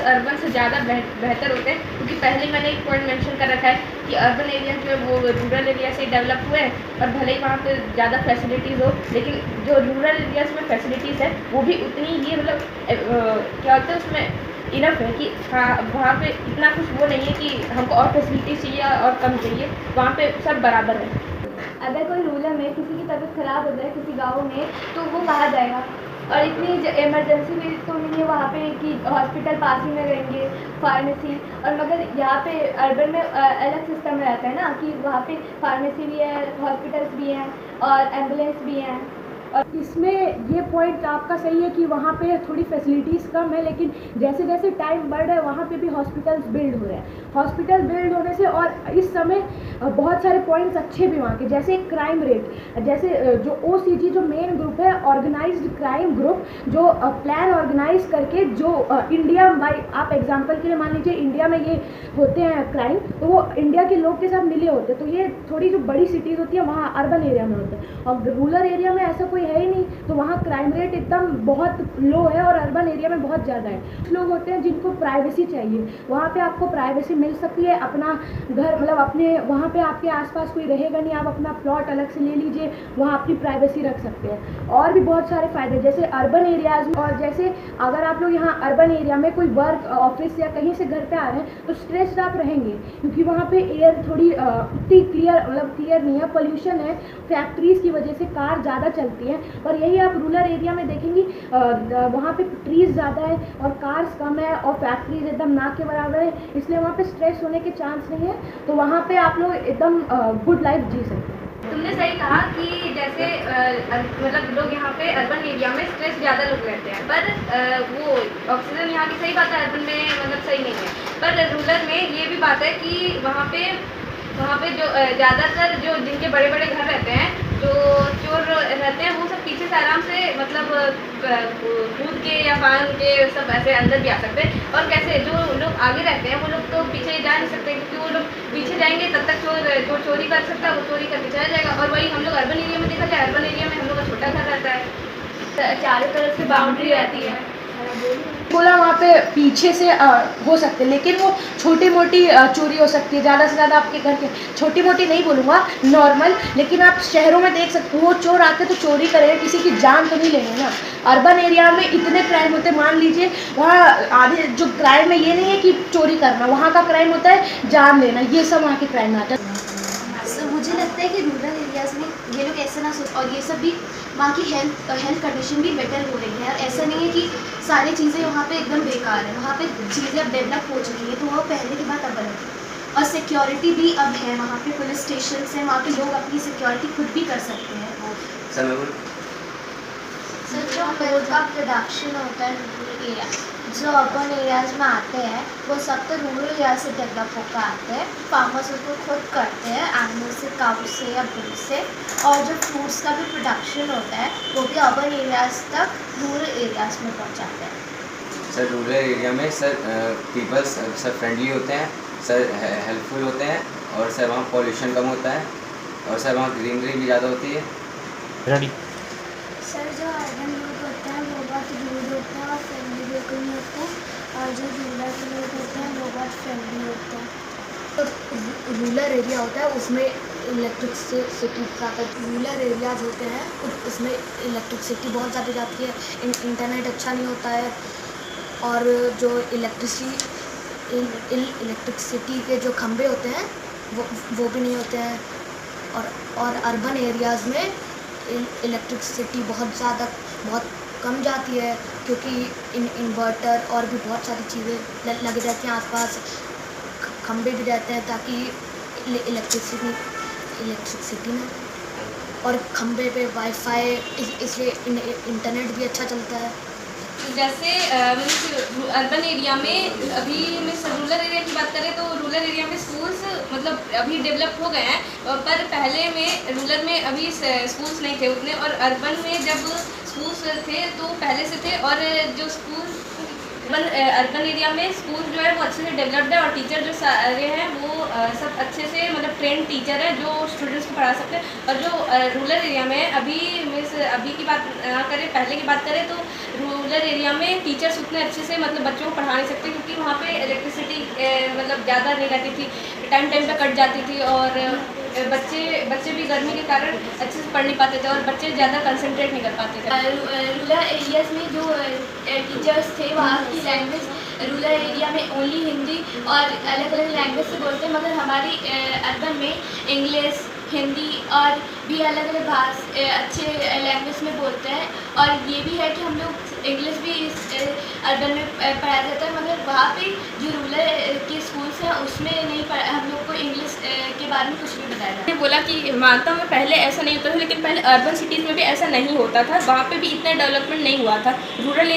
Areas urban से ज़्यादा बेहतर होते हैं, क्योंकि पहले मैंने एक पॉइंट मेंशन कर रखा है कि अर्बन एरिया जो है वो रूरल एरिया से डेवलप हुए हैं, और भले ही वहाँ पे ज़्यादा फैसिलिटीज़ हो, लेकिन जो रूरल एरियाज़ में फैसिलिटीज़ है वो भी उतनी ही मतलब क्या होता है उसमें इनफ है कि हाँ वहाँ पे इतना कुछ वो नहीं है कि हमको और फैसिलिटीज़ चाहिए और कम चाहिए, वहाँ पे सब बराबर है। अगर कोई रूरल में किसी की तबीयत ख़राब हो जाए किसी गाँव में, तो वो कहाँ जाएगा? और इतनी इमरजेंसी भी तो नहीं है वहाँ पे कि हॉस्पिटल पास ही में रहेंगे, फार्मेसी। और मगर यहाँ पे अर्बन में अलग सिस्टम रहता है ना कि वहाँ पे फार्मेसी भी है, हॉस्पिटल्स भी हैं और एम्बुलेंस भी हैं। और इसमें ये पॉइंट आपका सही है कि वहाँ पे थोड़ी फैसिलिटीज़ कम है, लेकिन जैसे जैसे टाइम बढ़ रहा है वहाँ पे भी हॉस्पिटल्स बिल्ड हो रहे हैं। हॉस्पिटल बिल्ड होने से और इस समय बहुत सारे पॉइंट्स अच्छे भी वहाँ के, जैसे क्राइम रेट, जैसे जो OCG जो मेन ग्रुप है, ऑर्गेनाइज्ड क्राइम ग्रुप, जो प्लान ऑर्गेनाइज करके जो इंडिया बाई, आप एग्जांपल के लिए मान लीजिए इंडिया में ये होते हैं क्राइम, तो वो इंडिया के लोग के साथ मिले होते हैं। तो ये थोड़ी जो बड़ी सिटीज़ होती है वहाँ अर्बन एरिया में होते हैं, और रूरल एरिया में ऐसा कोई है ही नहीं, तो वहाँ क्राइम रेट एकदम बहुत लो है और अर्बन एरिया में बहुत ज़्यादा है। कुछ लोग होते हैं जिनको प्राइवेसी चाहिए, वहाँ पे आपको प्राइवेसी मिल सकती है, अपना घर मतलब अपने वहाँ पे आपके आसपास कोई रहेगा नहीं, आप अपना प्लॉट अलग से ले लीजिए, वहाँ अपनी प्राइवेसी रख सकते हैं। और भी बहुत सारे फ़ायदे जैसे अर्बन एरियाज़ में, और जैसे अगर आप लोग यहाँ अर्बन एरिया में कोई वर्क ऑफिस या कहीं से घर पे आ रहे हैं तो स्ट्रेस्ड आप रहेंगे, क्योंकि वहाँ पे एयर थोड़ी उतनी क्लियर मतलब क्लियर नहीं है, पोल्यूशन है, फैक्ट्रीज़ की वजह से कार ज़्यादा चलती हैं। और यही आप रूरल एरिया में देखेंगी, वहाँ पे ट्रीज़ ज़्यादा है और कार्स कम है और फैक्ट्रीज एकदम ना के बराबर है, इसलिए वहाँ पे स्ट्रेस होने के चांस नहीं है, तो वहाँ पे आप लोग एकदम गुड लाइफ जी सकते हैं। तुमने सही कहा कि जैसे मतलब लोग यहाँ पे अर्बन एरिया में स्ट्रेस ज़्यादा लोग रहते हैं, पर वो ऑक्सीजन यहाँ की सही बात है, अर्बन में मतलब सही नहीं है। पर रूरल में ये भी बात है कि वहाँ पे जो ज़्यादातर जो जिनके बड़े बड़े घर रहते हैं, जो चोर रहते हैं, वो सब पीछे से आराम से मतलब कूद के या फान के सब ऐसे अंदर भी आ सकते हैं। और कैसे जो लोग आगे रहते हैं वो लोग तो पीछे जा नहीं सकते, क्योंकि वो लोग पीछे जाएंगे तब तक जो चोरी कर सकता है वो चोरी करके चला जाएगा। और वही हम लोग अर्बन एरिया में देखा जाए, अर्बन एरिया में हम लोग का छोटा घर रहता है, चारों तरफ से बाउंड्री रहती है। बोला वहाँ पे पीछे से हो सकते हैं, लेकिन वो छोटी मोटी चोरी हो सकती है, ज़्यादा से ज़्यादा आपके घर के, छोटी मोटी नहीं बोलूँगा, नॉर्मल। लेकिन आप शहरों में देख सकते हो वो चोर आके तो चोरी करेंगे, किसी की जान तो नहीं लेंगे ना। अर्बन एरिया में इतने क्राइम होते हैं, मान लीजिए वहाँ आधे जो क्राइम है ये नहीं है कि चोरी करना, वहाँ का क्राइम होता है जान लेना, ये सब वहाँ के क्राइम आता है। मुझे लगता है कि रूरल एरियाज़ में ये लोग ऐसा ना सोच, और ये सब भी वहाँ की हेल्थ कंडीशन भी बेटर हो रही है। और ऐसा नहीं है कि सारी चीज़ें वहाँ पे एकदम बेकार है, वहाँ पे चीज़ें अब डेवलप हो चुकी है, तो वो पहले की बात अब अलग है। और सिक्योरिटी भी अब है, वहाँ पे पुलिस स्टेशन है, वहाँ पे लोग अपनी सिक्योरिटी खुद भी कर सकते हैं। सर जो मिल्क का प्रोडक्शन होता है रूरल एरिया, जो अर्बन एरियाज़ में आते हैं वो सब तो रूरल एरिया से डेवलप होकर आते हैं। फार्मर्स उसको खुद करते हैं एनिमल से, काऊ से या बुल से। और जो फ्रूट्स का भी प्रोडक्शन होता है वो भी अर्बन एरियाज़ तक रूरल एरियाज़ में पहुंचाते हैं। सर रूरल एरिया में सर पीपल्स सर फ्रेंडली होते हैं, सर हेल्पफुल होते हैं, और सर वहाँ पॉल्यूशन कम होता है, और सर वहाँ ग्रीनरी भी ज़्यादा होती है। रेडी सर जो अर्बन लोग होते हैं वो बहुत रूड होते हैं और फ्रेंडली बिल्कुल नहीं होते हैं, और जो रूरल के लोग होते हैं वो बहुत फ्रेंडली होते हैं। तो रूरल एरिया होता है उसमें इलेक्ट्रिसिटी रूरल एरियाज होते हैं उसमें इलेक्ट्रिसिटी बहुत ज़्यादा जाती है, इंटरनेट अच्छा नहीं होता है, और जो इलेक्ट्रिसिटी के जो खंभे होते हैं वो भी नहीं होते हैं। और अर्बन एरियाज़ में इलेक्ट्रिसिटी बहुत कम जाती है, क्योंकि इन्वर्टर और भी बहुत सारी चीज़ें लगे रहती हैं आसपास, खंभे भी रहते हैं ताकि इलेक्ट्रिसिटी में, और खंभे पे वाईफाई, इसलिए इंटरनेट भी अच्छा चलता है। जैसे अर्बन एरिया में अभी रूरल एरिया की बात करें तो रूरल एरिया में स्कूल्स मतलब अभी डेवलप हो गए हैं, पर पहले में रूरल में अभी स्कूल्स नहीं थे उतने, और अर्बन में जब स्कूल्स थे तो पहले से थे। और जो स्कूल अर्बन एरिया में स्कूल जो है वो अच्छे से डेवलप्ड है, और टीचर जो सारे हैं वो सब अच्छे से मतलब ट्रेंड टीचर है जो स्टूडेंट्स को पढ़ा सकते हैं। और जो रूरल एरिया में अभी की बात ना करें, पहले की बात करें तो रूरल रूरल एरिया में टीचर्स उतने अच्छे से मतलब बच्चों को पढ़ा नहीं सकते, क्योंकि वहाँ पे इलेक्ट्रिसिटी मतलब ज़्यादा नहीं रहती थी, टाइम टाइम पे कट जाती थी, और बच्चे भी गर्मी के कारण अच्छे से पढ़ नहीं पाते थे और बच्चे ज़्यादा कंसंट्रेट नहीं कर पाते थे। रूरल एरियाज़ में जो टीचर्स थे वहाँ की लैंग्वेज रूरल एरिया में ओनली हिंदी और अलग अलग लैंग्वेज से बोलते हैं, मगर हमारी अर्बन में इंग्लिश, हिंदी और भी अलग अलग अच्छे लैंग्वेज में बोलते हैं। और ये भी है कि हम लोग इंग्लिश भी इस अर्बन में पढ़ाया जाता है, मगर वहाँ पे जो रूरल के स्कूल्स हैं उसमें नहीं हम लोग को इंग्लिश के बारे में कुछ भी बताया जाता है। बोला कि मानता हूँ पहले ऐसा नहीं होता था, लेकिन पहले अर्बन सिटीज़ में भी ऐसा नहीं होता था, वहाँ पे भी इतना डेवलपमेंट नहीं हुआ था। रूरल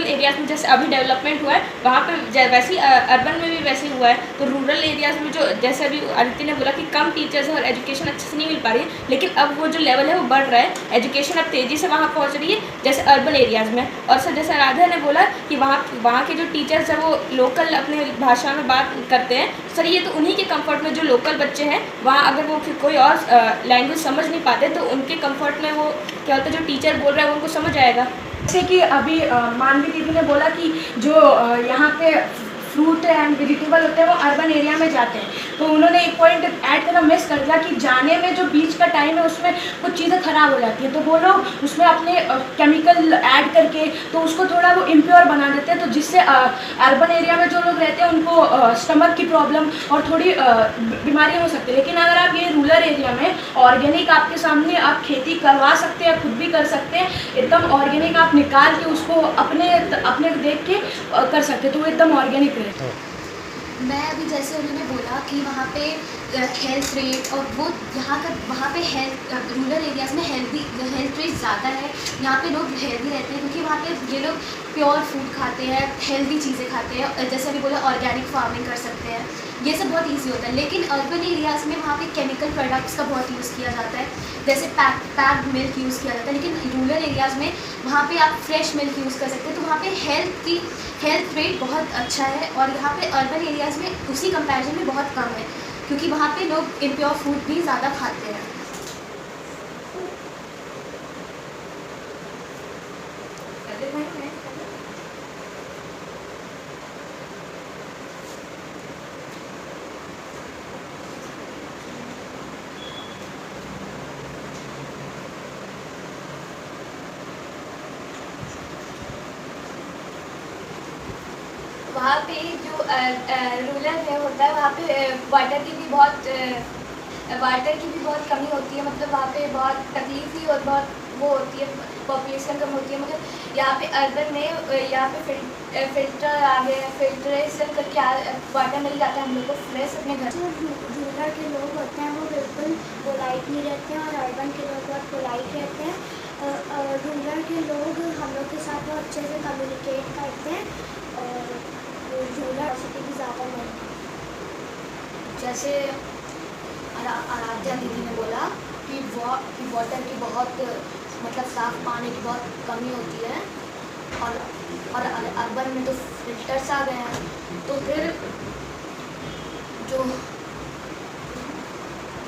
एरियाज़ में जैसे अभी डेवलपमेंट हुआ है, वहाँ पे वैसे ही अर्बन में भी वैसे हुआ है। तो रूरल एरियाज़ में जो जैसे अभी आदित्य ने बोला कि कम टीचर्स हैं और एजुकेशन अच्छे से नहीं मिल पा रही है, लेकिन अब वो जो लेवल है वो बढ़ रहा है, एजुकेशन अब तेज़ी से वहाँ पहुँच रही है जैसे अर्बन एरियाज़ में। और सर जैसे राधा ने बोला कि वहाँ के जो टीचर्स हैं वो लोकल अपने भाषा में बात करते हैं, सर ये तो उन्हीं के कंफर्ट में जो लोकल बच्चे हैं वहाँ अगर वो कोई और लैंग्वेज समझ नहीं पाते तो उनके कंफर्ट में वो क्या होता है जो टीचर बोल रहा है वो उनको समझ आएगा। जैसे कि अभी मानवी दीदी ने बोला कि जो यहाँ पे फ्रूट एंड वेजिटेबल होते हैं वो अर्बन एरिया में जाते हैं, तो उन्होंने एक पॉइंट ऐड करना मिस कर दिया कि जाने में जो बीच का टाइम है उसमें कुछ चीज़ें ख़राब हो जाती हैं, तो वो लोग उसमें अपने केमिकल ऐड करके तो उसको थोड़ा वो इम्प्योर बना देते हैं, तो जिससे अर्बन एरिया में जो लोग रहते हैं उनको स्टमक की प्रॉब्लम और थोड़ी बीमारियाँ हो सकती है। लेकिन अगर आप ये रूरल एरिया में ऑर्गेनिक आपके सामने आप खेती करवा सकते हैं, खुद भी कर सकते हैं, एकदम ऑर्गेनिक आप निकाल के उसको अपने देख के कर सकते हैं, तो वो एकदम ऑर्गेनिक रहे। मैं अभी जैसे उन्होंने बोला कि वहाँ पे हेल्थ रेट और वो वहाँ पे हेल्थ रूरल एरियाज़ में हेल्थ रेट ज़्यादा है, यहाँ पे लोग हेल्दी रहते हैं क्योंकि वहाँ पे ये लोग प्योर फूड खाते हैं, हेल्दी चीज़ें खाते हैं, जैसे अभी बोला ऑर्गेनिक फार्मिंग कर सकते हैं, ये सब बहुत इजी होता है। लेकिन अर्बन एरियाज़ में वहाँ पे केमिकल प्रोडक्ट्स का बहुत यूज़ किया जाता है, जैसे पैक्ड मिल्क यूज़ किया जाता है, लेकिन रूरल एरियाज़ में वहाँ पे आप फ्रेश मिल्क यूज़ कर सकते हैं, तो वहाँ पे हेल्थ रेट बहुत अच्छा है। और यहाँ पे अर्बन एरियाज़ में उसी कंपैरिजन में बहुत कम है, क्योंकि वहाँ पे लोग इम्प्योर फूड भी ज़्यादा खाते हैं। वहाँ पे जो रूरल में होता है वहाँ पे वाटर की भी बहुत कमी होती है, मतलब वहाँ पे बहुत तकलीफ ही और बहुत वो होती है, पॉपुलेशन कम होती है। मगर यहाँ पे अर्बन में यहाँ पे फिल्टर आ गए हैं, फिल्ट्रेशन करके वाटर मिल जाता है हम लोग को फ्रेश अपने घर। जो रूरल के लोग होते हैं वो बिल्कुल पोलाइट नहीं रहते हैं और अर्बन के लोग बहुत पोलाइट रहते हैं। रूरल के लोग हम लोग के साथ बहुत अच्छे से कम्युनिकेट करते हैं और रूरल सिटी भी ज़्यादा नहीं। जैसे आराध्या दीदी ने बोला कि वाटर की बहुत मतलब साफ़ पानी की बहुत कमी होती है और अर्बन में तो फिल्टर्स आ गए हैं, तो फिर जो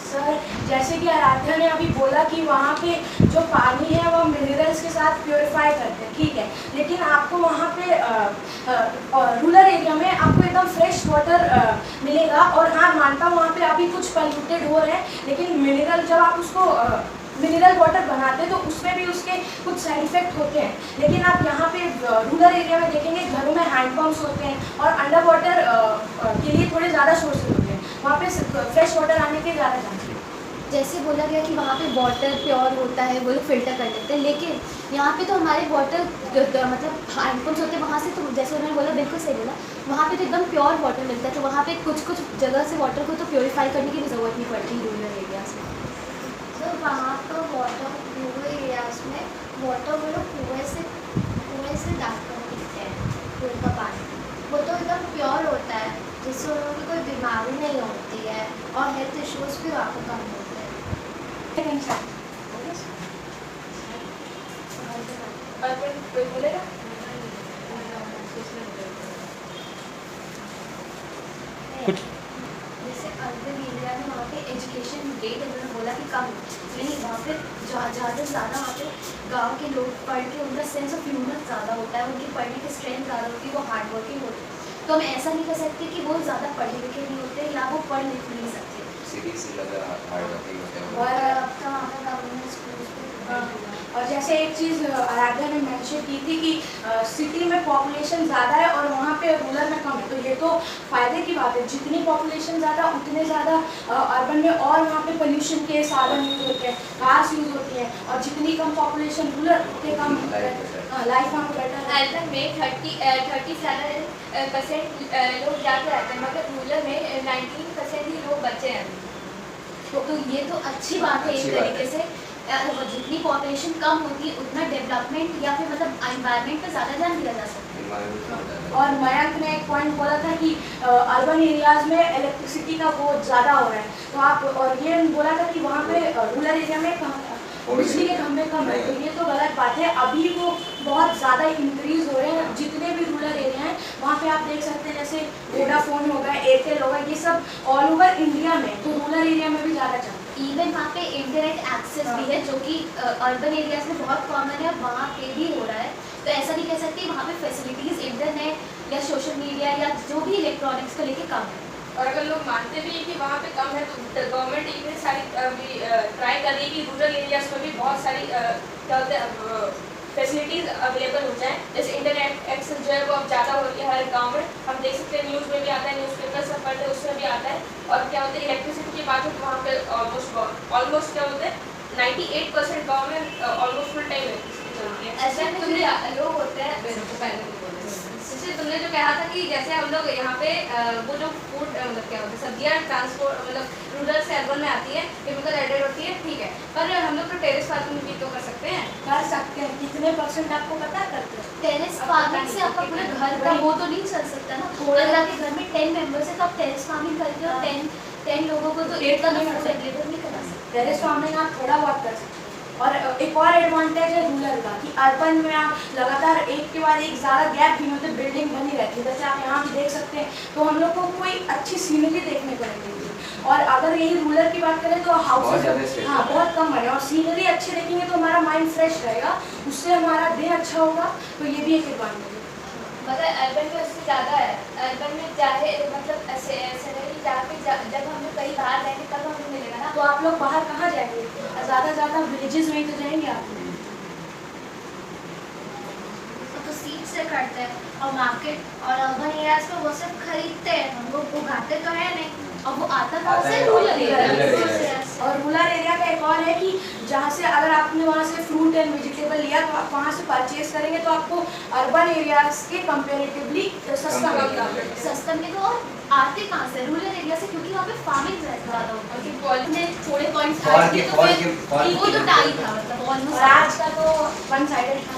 सर जैसे कि आराध्या ने अभी बोला कि वहाँ पे जो पानी है वो मिनरल्स के साथ प्योरीफाई करते हैं, ठीक है, लेकिन आपको वहाँ पे रूरल एरिया में आपको एकदम फ्रेश वाटर मिलेगा। और हाँ मानता हूँ वहाँ पे अभी कुछ पॉल्यूटेड हो रहे हैं, लेकिन मिनरल जब आप उसको मिनरल वाटर बनाते हैं तो उसमें भी उसके कुछ साइड इफेक्ट होते हैं। लेकिन आप यहाँ पे रूरल एरिया में देखेंगे घरों में हैंडपम्प्स होते हैं और अंडर वाटर के लिए थोड़े ज़्यादा सोर्सेज होते हैं, वहाँ पे फ्रेश वाटर आने के ज़्यादा चांस है। जैसे बोला गया कि वहाँ पे वाटर प्योर होता है, वो लोग फिल्टर कर लेते हैं, लेकिन यहाँ पे तो हमारे वाटर मतलब हैंडपम्प्स होते हैं, वहाँ से तो जैसे उन्होंने बोला बिल्कुल सही बोला, वहाँ पे तो एकदम प्योर वाटर मिलता है, तो वहाँ पे कुछ जगह से वाटर को तो प्योरीफाई करने की भी ज़रूरत नहीं पड़ती रूरल एरियाज़ में। तो वहाँ पर वाटर रूरल एरियाज में वाटर वो लोग कुएँ से डाल कर पीते हैं, कुएँ का पानी, वो तो एकदम प्योर होता है जिससे उन लोगों की कोई बीमारी नहीं होती है और हेल्थ इश्यूज़ भी वहाँ पर कम होते हैं। जैसे अर्बन एरिया में वहाँ पे एजुकेशन रेट उन्होंने बोला कि कम नहीं, वहाँ पे ज़्यादा से ज़्यादा वहाँ पे गाँव के लोग पढ़ के उनका सेंस ऑफ ह्यूमर ज़्यादा होता है, उनकी पढ़ने की स्ट्रेंथ ज़्यादा होती है, वो हार्ड वर्किंग होती है। तो हम ऐसा नहीं कर सकते कि वो ज़्यादा पढ़े लिखे नहीं होते या वो पढ़ लिख नहीं सकते। सिटी से ज़्यादा हार्ड वर्किंग होते हैं। और आपका वहाँ का गवर्नमेंट स्कूल और जैसे एक चीज़ आराध्या ने मेंशन की थी कि सिटी में पॉपुलेशन ज़्यादा है और वहाँ पे रूरल में कम है, तो ये तो फ़ायदे की बात है। जितनी पॉपुलेशन ज़्यादा उतने ज़्यादा अर्बन में और वहाँ पे पोल्यूशन के साधन यूज़ होते हैं, कार्स यूज़ होती हैं, और जितनी कम पॉपुलेशन रूरल उतने कम लाइफ वहाँ पे बेटर है। अर्बन में 37% लोग ज़्यादा रहते हैं, मगर रूरल में 19% ही लोग बच्चे हैं। तो ये तो अच्छी बात है एक तरीके से। जितनी पॉपुलेशन कम होती है उतना डेवलपमेंट या फिर मतलब एनवायरनमेंट पे ज़्यादा ध्यान दिया जा सकता है। और मयंक ने एक पॉइंट बोला था कि अर्बन एरियाज में इलेक्ट्रिसिटी का वो ज़्यादा हो रहा है, तो आप और ये बोला था कि वहाँ पे रूरल एरिया में बिजली के खंभे कम है, तो ये तो गलत बात है। अभी वो बहुत ज़्यादा इंक्रीज़ हो रहे हैं। जितने भी रूरल एरिया हैं वहाँ पे आप देख सकते हैं, जैसे वोडाफोन हो गया, एयरटेल हो गया, ये सब ऑल ओवर इंडिया में, तो रूरल एरिया में भी ज़्यादा चलता है। इवन वहाँ पे इंटरनेट एक्सेस भी है जो कि अर्बन एरियाज में बहुत कॉमन है और वहाँ पे भी हो रहा है। तो ऐसा नहीं कह सकते वहाँ पे फैसिलिटीज़ इंटरनेट या सोशल मीडिया या जो भी इलेक्ट्रॉनिक्स को लेके कम है। और अगर लोग मानते भी हैं कि वहाँ पे कम है, तो गवर्नमेंट इतनी सारी ट्राई कर रही है कि रूरल एरियाज में भी बहुत सारी क्या होते हैं फैसिलिटीज़ अवेलेबल हो जाए। जैसे इंटरनेट एक्सेस जो है वो अब ज़्यादा हो रही है हर गांव में, हम देख सकते हैं न्यूज़ में भी आता है, न्यूज़पेपर सब पढ़ते हैं उसमें भी आता है। और क्या होता है इलेक्ट्रिसिटी की बात है तो वहाँ पे ऑलमोस्ट क्या होता है 98% गाँव में ऑलमोस्ट फुल टाइम इलेक्ट्रिसिटी चलती है। ऐसे में जो लोग होते हैं, जैसे तुमने जो कहा था कि जैसे हम लोग यहाँ पे वो जो फूड मतलब क्या होता है सब्जियाँ ट्रांसपोर्ट मतलब रूरल से अर्बन में आती है, केमिकल एडेड होती है, ठीक है, पर हम लोग तो टेरेस फार्मिंग भी तो कर सकते हैं। कितने % आपको पता करते हैं? टेरेस फार्मिंग से आपका पूरा घर का वो तो नहीं चल सकता ना। अगर आपके घर में 10 मेंबर्स है तो आप टेरेस फार्मिंग करके और 10 लोगों को तो एक तरह फूड अवेलेबल नहीं करा सकते। टेरेस फार्मिंग आप थोड़ा बहुत कर सकते हैं। और एक और एडवांटेज है रूरल का कि अर्बन में आप लगातार एक के बाद एक ज़्यादा गैप भी होते बिल्डिंग बनी रहती है। जैसे आप यहाँ भी देख सकते हैं, तो हम लोग को कोई अच्छी सीनरी देखने को नहीं मिलती। और अगर यही रूरल की बात करें तो हाउसेज बहुत कम बने और सीनरी अच्छी देखेंगे तो हमारा माइंड फ्रेश रहेगा, उससे हमारा दिन अच्छा होगा, तो ये भी एक एडवांटेज है। मगर अर्बन में उससे ज़्यादा है। अर्बन में चाहे मतलब ऐसे नहीं, जहाँ पे जब हम लोग कहीं बाहर जाएंगे तब हमें मिलेगा ना। तो आप लोग बाहर कहाँ जाएंगे? ज़्यादा विलेजेस में ही तो जाएंगे आप। तो सीड से करते हैं और मार्केट और अर्बन एरियाज में वो सब खरीदते हैं, हम लोग उगाते तो है नहीं। और वो आता कहाँ से? रूरल एरिया से। और रूरल एरिया का एक और है कि जहाँ से अगर आपने वहाँ से फ्रूट एंड वेजिटेबल लिया तो आप वहाँ से परचेज करेंगे तो आपको अर्बन एरियाज के कंपेरेटिवली सस्ता मिलेगा। सस्ता में तो और आते कहाँ से? रूरल एरिया से, क्योंकि वहाँ पे फार्मिंग ज़्यादा होती है। कॉलेज में थोड़े पॉइंट्स आए थे तो फिर वो तो टाई था मतलब ऑलमोस्ट। और आज का तो वन साइडेड था,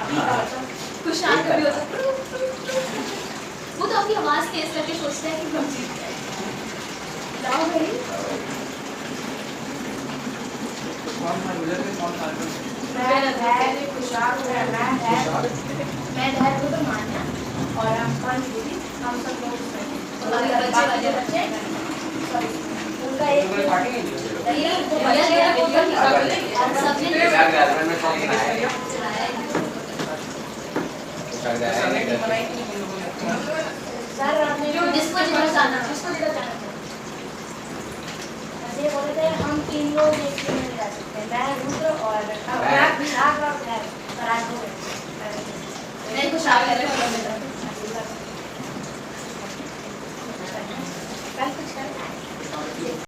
अभी का तो कुछ शांत भी होता वो तो अपनी आवाज़ तेज करके सोचते हैं कि हम जीत गए। जाओ मेरी मैं धैर्य को तो मान्या और हम दीदी हम सब लोग बच्चे उनका जिसको जिधर जाना ये बोले थे हम 3 लोग एक टीम में जा सकते हैं, मैं रुद्र और विशाख और मैं। मैं कुछ आगे